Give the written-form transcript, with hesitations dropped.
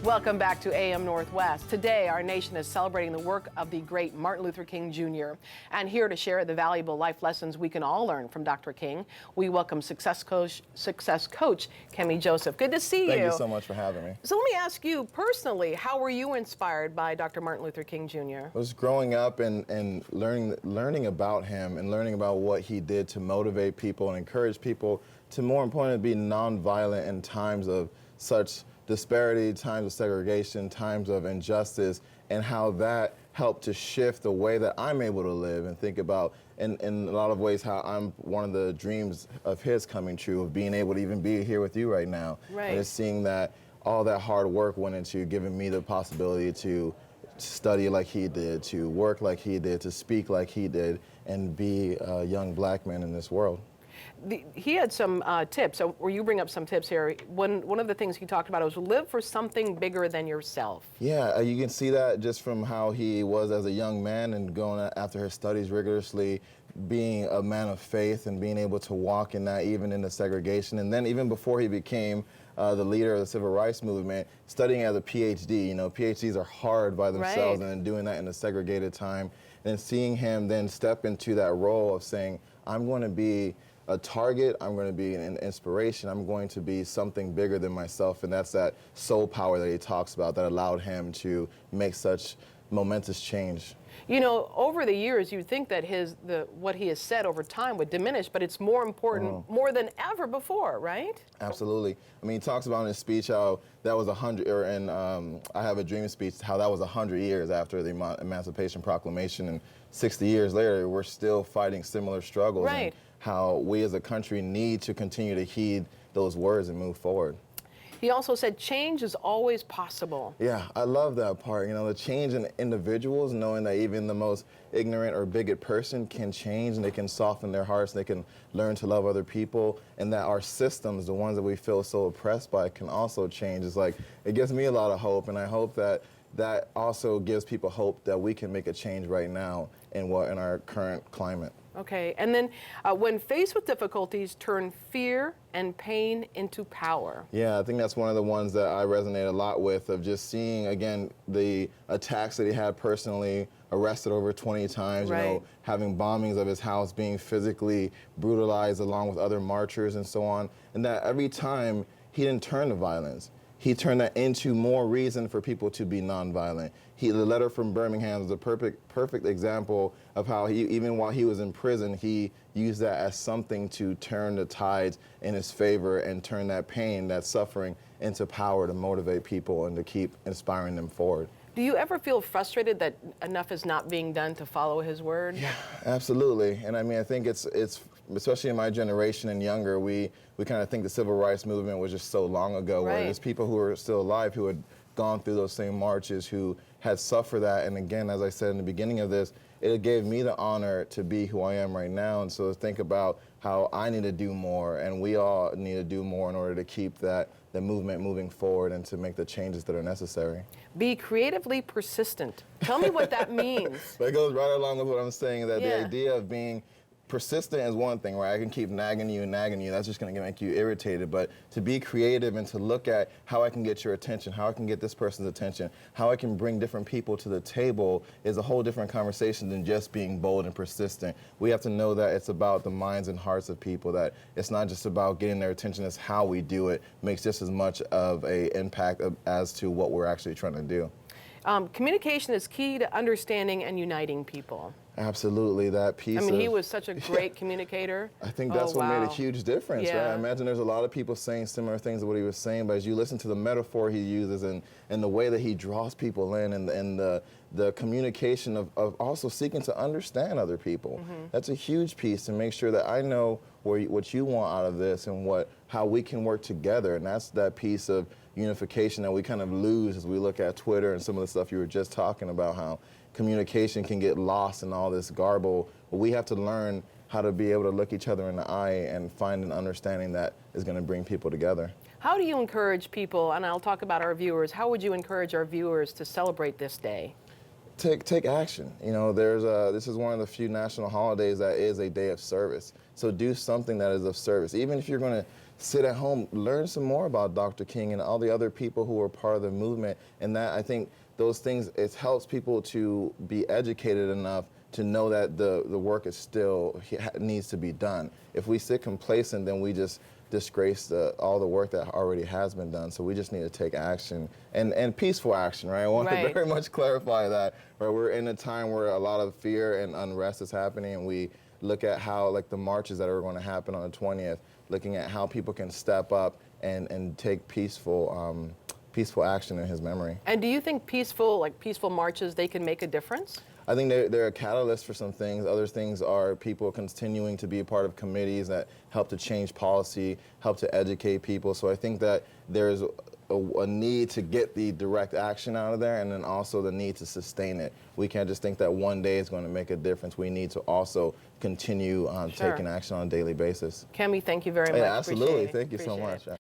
Welcome back to AM Northwest. Today, our nation is celebrating the work of the great Martin Luther King Jr. And here to share the valuable life lessons we can all learn from Dr. King, we welcome success coach Kemy Joseph. Good to see you. Thank you so much for having me. So let me ask you personally, how were you inspired by Dr. Martin Luther King Jr.? I was growing up and learning about him and learning about what he did to motivate people and encourage people to, more importantly, be nonviolent in times of such disparity, times of segregation, times of injustice, and how that helped to shift the way that I'm able to live and think about, in a lot of ways, how I'm one of the dreams of his coming true, of being able to even be here with you right now. Right. And just seeing that all that hard work went into giving me the possibility to study like he did, to work like he did, to speak like he did, and be a young black man in this world. He had some tips, or you bring up some tips here. One of the things he talked about was live for something bigger than yourself. Yeah, you can see that just from how he was as a young man and going after his studies rigorously, being a man of faith and being able to walk in that even in the segregation. And then even before he became the leader of the civil rights movement, studying as a PhD. You know, PhDs are hard by themselves, right. And then doing that in a segregated time. And seeing him then step into that role of saying, I'm going to be a target, I'm going to be an inspiration, I'm going to be something bigger than myself, and that's that soul power that he talks about that allowed him to make such momentous change. You know, over the years, you'd think that what he has said over time would diminish, but it's more important, more than ever before, right? Absolutely. I mean, he talks about in his speech how that was 100, or in I Have a Dream speech, how that was 100 years after the Emancipation Proclamation, and 60 years later, we're still fighting similar struggles. Right. And how we as a country need to continue to heed those words and move forward. He also said change is always possible. Yeah, I love that part. You know, the change in individuals, knowing that even the most ignorant or bigot person can change and they can soften their hearts, they can learn to love other people, and that our systems, the ones that we feel so oppressed by, can also change. It's like, it gives me a lot of hope, and I hope that that also gives people hope that we can make a change right now in our current climate. Okay, and then when faced with difficulties, turn fear and pain into power. Yeah, I think that's one of the ones that I resonate a lot with, of just seeing, again, the attacks that he had personally, arrested over 20 times, right. You know, having bombings of his house, being physically brutalized along with other marchers and so on, and that every time he didn't turn to violence. He turned that into more reason for people to be nonviolent. The letter from Birmingham is a perfect example of how he, even while he was in prison, he used that as something to turn the tides in his favor and turn that pain, that suffering, into power to motivate people and to keep inspiring them forward. Do you ever feel frustrated that enough is not being done to follow his word? Yeah, absolutely. And I mean, I think it's especially in my generation and younger, we kind of think the civil rights movement was just so long ago, right. Where there's people who are still alive who had gone through those same marches, who had suffered that. And again, as I said in the beginning of this, it gave me the honor to be who I am right now. And so think about how I need to do more, and we all need to do more in order to keep the movement moving forward and to make the changes that are necessary. Be creatively persistent. Tell me what that means. That goes right along with what I'm saying, that yeah. the idea of being persistent is one thing, right? I can keep nagging you, that's just going to make you irritated. But to be creative and to look at how I can get your attention, how I can get this person's attention, how I can bring different people to the table is a whole different conversation than just being bold and persistent. We have to know that it's about the minds and hearts of people, that it's not just about getting their attention, it's how we do it makes just as much of an impact as to what we're actually trying to do. Communication is key to understanding and uniting people. Absolutely, that piece. I mean, he was such a great communicator. I think that's what made a huge difference, yeah. right? I imagine there's a lot of people saying similar things to what he was saying, but as you listen to the metaphor he uses and the way that he draws people in and the communication of also seeking to understand other people, that's a huge piece to make sure that I know what you want out of this and how we can work together. And that's that piece of unification that we kind of lose as we look at Twitter and some of the stuff you were just talking about, how communication can get lost in all this garble. But we have to learn how to be able to look each other in the eye and find an understanding that is going to bring people together. How do you encourage people, and I'll talk about our viewers, how would you encourage our viewers to celebrate this day? Take action. You know, this is one of the few national holidays that is a day of service. So do something that is of service. Even if you're going to sit at home, learn some more about Dr. King and all the other people who were part of the movement. And that, I think, those things, it helps people to be educated enough to know that the work is still needs to be done. If we sit complacent, then we just disgrace all the work that already has been done. So we just need to take action, and peaceful action, right? I want to very much clarify that. Right, we're in a time where a lot of fear and unrest is happening, and we look at how, like, the marches that are going to happen on the 20th, looking at how people can step up and take peaceful action in his memory. And do you think peaceful marches, they can make a difference? I think they're a catalyst for some things. Other things are people continuing to be a part of committees that help to change policy, help to educate people. So I think that there's a need to get the direct action out of there, and then also the need to sustain it. We can't just think that one day is going to make a difference. We need to also continue taking action on a daily basis. Kemy, thank you very much. Yeah, absolutely. Appreciate it. Thank you so Appreciate it. much.